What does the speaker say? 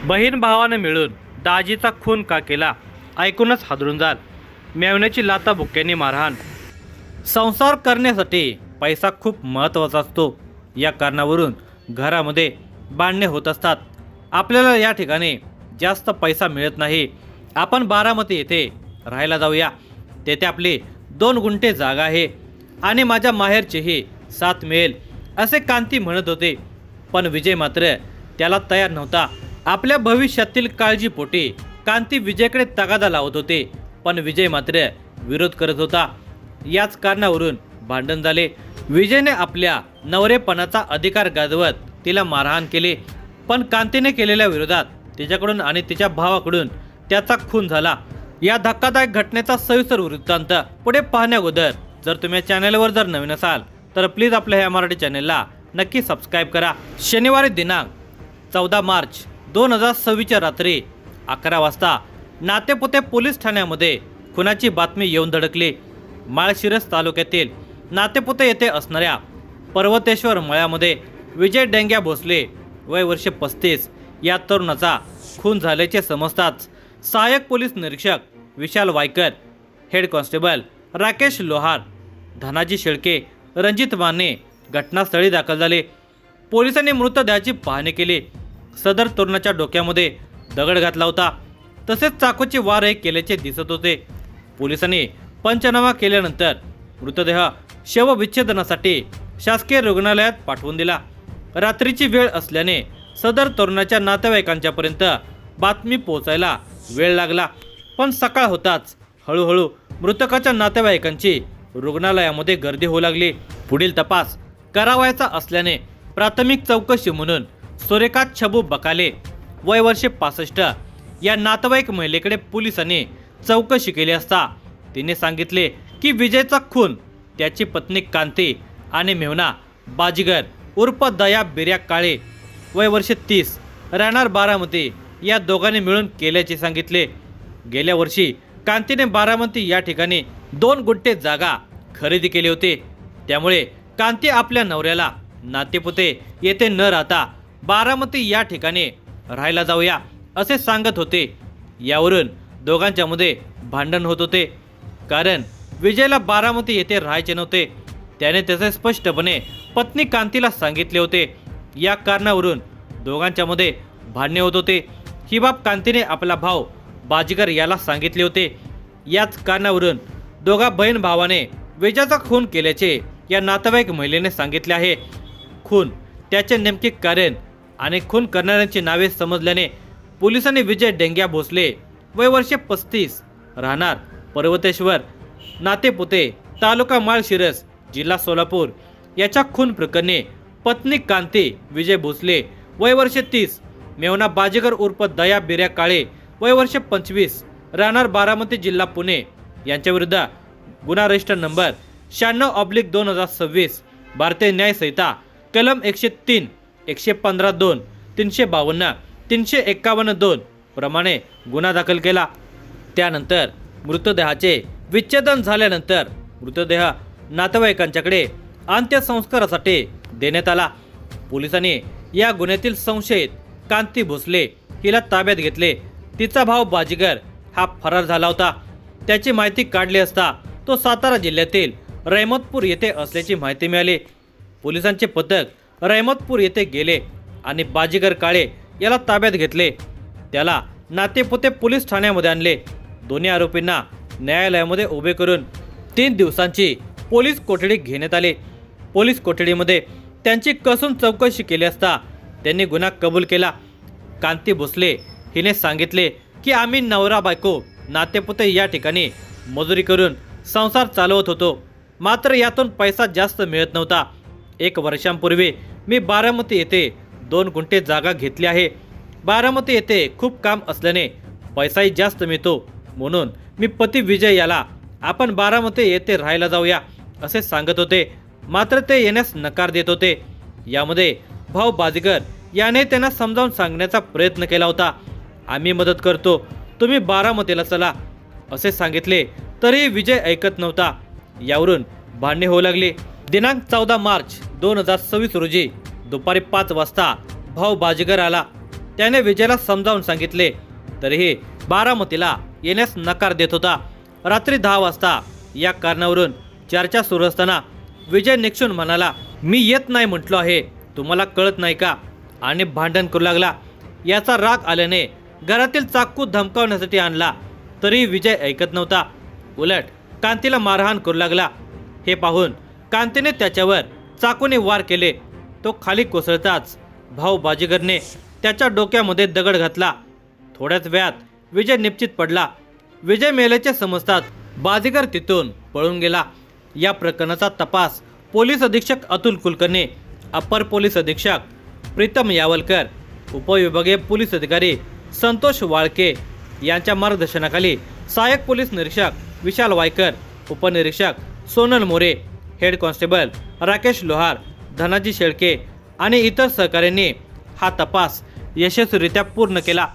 बहीण भावाने मिळून दाजीचा खून का केला ऐकूनच हादरून जाल। मेवण्याची लाथा बुक्क्यांनी मारहाण। संसार करण्यासाठी पैसा खूप महत्त्वाचा असतो। या कारणावरून घरामध्ये भांडणे होत असतात। आपल्याला या ठिकाणी जास्त पैसा मिळत नाही, आपण बारामती येथे राहायला जाऊया। तेथे आपली 2 गुंठे जागा आहे आणि माझ्या माहेरचीही साथ मिळेल असे कांती म्हणत होते। पण विजय मात्र त्याला तयार नव्हता। आपल्या भविष्यातील काळजीपोटी कांती विजयकडे तगादा लावत होते, पण विजय मात्र विरोध करत होता। याच कारणावरून भांडण झाले। विजयने आपल्या नवरेपणाचा अधिकार गाजवत तिला मारहाण केली, पण कांतीने केलेल्या विरोधात तिच्याकडून आणि तिच्या भावाकडून त्याचा खून झाला। या धक्कादायक घटनेचा सविस्तर वृत्तांत पुढे पाहण्याअगोदर जर तुम्ही चॅनलवर जर नवीन असाल तर प्लीज आपल्या ह्या मराठी चॅनलला नक्की सबस्क्राईब करा। शनिवारी दिनांक 14 मार्च 2026 रात्री 11 वाजता नातेपुते पोलीस ठाण्यामध्ये खुनाची बातमी येऊन धडकली। माळशिरस तालुक्यातील नातेपुते येथे असणाऱ्या पर्वतेश्वर मळ्यामध्ये विजय डेंग्या भोसले वय वर्ष 35 या तरुणाचा खून झाल्याचे समजताच सहाय्यक पोलीस निरीक्षक विशाल वायकर, हेड कॉन्स्टेबल राकेश लोहार, धनाजी शेळके, रणजित माने घटनास्थळी दाखल झाले। पोलिसांनी मृतदेहाची पाहणी केली। सदर तरुणाच्या डोक्यामध्ये दगड घातला होता, तसेच चाकूचे वारही केल्याचे दिसत होते। पोलिसांनी पंचनामा केल्यानंतर मृतदेह शवविच्छेदनासाठी शासकीय रुग्णालयात पाठवून दिला। रात्रीची वेळ असल्याने सदर तरुणाच्या नातेवाईकांच्यापर्यंत बातमी पोहोचायला वेळ लागला, पण सकाळ होताच हळूहळू मृतकाच्या नातेवाईकांची रुग्णालयामध्ये गर्दी होऊ लागली। पुढील तपास करावायचा असल्याने प्राथमिक चौकशी म्हणून सुरेखा छबू बकाले वय वर्ष 65 या नातेवाईक महिलेकडे पोलिसांनी चौकशी केली असता तिने सांगितले की विजयचा खून त्याची पत्नी कांती आणि मेवना बाजीगर उर्फ दया बिर्या काळे वय वर्ष 30 राहणार बारामती या दोघांनी मिळून केल्याचे सांगितले। गेल्या वर्षी कांतीने बारामती या ठिकाणी 2 गुंठे जागा खरेदी केली होती, त्यामुळे कांती आपल्या नवऱ्याला नातेपुते येथे न राहता बारामती या ठिकाणी राहायला जाऊया असे सांगत होते। यावरून दोघांच्यामध्ये भांडण होत होते, कारण विजयला बारामती येथे राहायचे नव्हते। त्याने त्याचे स्पष्टपणे पत्नी कांतीला सांगितले होते। या कारणावरून दोघांच्यामध्ये भांडणे होत होते। ही बाब कांतीने आपला भाऊ बाजीगर याला सांगितले होते। याच कारणावरून दोघा बहीण भावाने विजयचा खून केल्याचे या नातेवाईक महिलेने सांगितले आहे। खून त्याचे नेमके कारण आणि खून करणाऱ्यांची नावे समजल्याने पोलिसांनी विजय डेंग्या भोसले वय वर्ष 35 राहणार पर्वतेश्वर नातेपुते तालुका माळशिरस जिल्हा सोलापूर याच्या खून प्रकरणी पत्नी कांती विजय भोसले वय वर्ष 30 मेवना बाजीगर उर्फ दया बिर्या काळे वय वर्ष 25 राहणार बारामती जिल्हा पुणे यांच्याविरुद्ध गुन्हा रजिस्टर नंबर 96/2026 भारतीय न्याय संहिता कलम 103, 115(2), 352, 351(2) प्रमाणे गुन्हा दाखल केला। त्यानंतर मृतदेहाचे विच्छेदन झाल्यानंतर मृतदेह नातेवाईकांच्याकडे अंत्यसंस्कारासाठी देण्यात आला। पोलिसांनी या गुन्ह्यातील संशयित कांती भोसले हिला ताब्यात घेतले। तिचा भाऊ बाजीगर हा फरार झाला होता। त्याची माहिती काढली असता तो सातारा जिल्ह्यातील रहमतपूर येथे असल्याची माहिती मिळाली। पोलिसांचे पथक रहमतपूर येथे गेले आणि बाजीगर काळे याला ताब्यात घेतले। त्याला नातेपुते पोलीस ठाण्यामध्ये आणले। दोन्ही आरोपींना न्यायालयामध्ये उभे करून 3 दिवसांची पोलीस कोठडी घेण्यात आली। पोलीस कोठडीमध्ये त्यांची कसून चौकशी केली असता त्यांनी गुन्हा कबूल केला। कांती भोसले हिने सांगितले की आम्ही नवरा बायको नातेपुते या ठिकाणी मजुरी करून संसार चालवत होतो, मात्र यातून पैसा जास्त मिळत नव्हता। 1 वर्षांपूर्वी मी बारामती येथे 2 गुंठे जागा घेतली आहे। बारामती येथे खूप काम असल्याने पैसाही जास्त मिळतो, म्हणून मी पती विजय याला आपण बारामती येथे राहायला जाऊया असे सांगत होते, मात्र ते येण्यास नकार देत होते। यामध्ये भाऊ बाजीगर याने त्यांना समजावून सांगण्याचा प्रयत्न केला होता। आम्ही मदत करतो, तुम्ही बारामतीला चला असे सांगितले, तरी विजय ऐकत नव्हता। यावरून भांडणे होऊ लागली। दिनांक 14 मार्च 2026 रोजी दुपारी 5 वाजता भाऊ बाजीगर आला। त्याने विजयला समजावून सांगितले तरीही बारामतीला येण्यास नकार देत होता. रात्री 10 वाजता या कारणावरून चर्चा सुरू असताना विजय निक्षून म्हणाला, मी येत नाही म्हटलो आहे, तुम्हाला कळत नाही का, आणि भांडण करू लागला. याचा राग आल्याने घरातील चाकू धमकावण्यासाठी आणला तरी विजय ऐकत नव्हता. उलट कांतीला मारहाण करू लागला. हे पाहून कांतीने त्याच्यावर चाकूने वार केले. तो खाली कोसळताच भाऊ बाजीगरने त्याच्या डोक्यामध्ये दगड घातला. थोड्याच वेळात विजय निश्चित पडला. विजय मेल्याचे समजतात बाजीगर तिथून पळून गेला. या प्रकरणाचा तपास पोलीस अधीक्षक अतुल कुलकर्णी, अप्पर पोलीस अधीक्षक प्रीतम यावलकर, उपविभागीय पोलीस अधिकारी संतोष वाळके यांच्या मार्गदर्शनाखाली सहाय्यक पोलीस निरीक्षक विशाल वायकर, उपनिरीक्षक सोनल मोरे, हेड कॉन्स्टेबल राकेश लोहार, धनाजी शेळके आणि इतर सहकाऱ्यांनी हा तपास यशस्वीरित्या पूर्ण केला.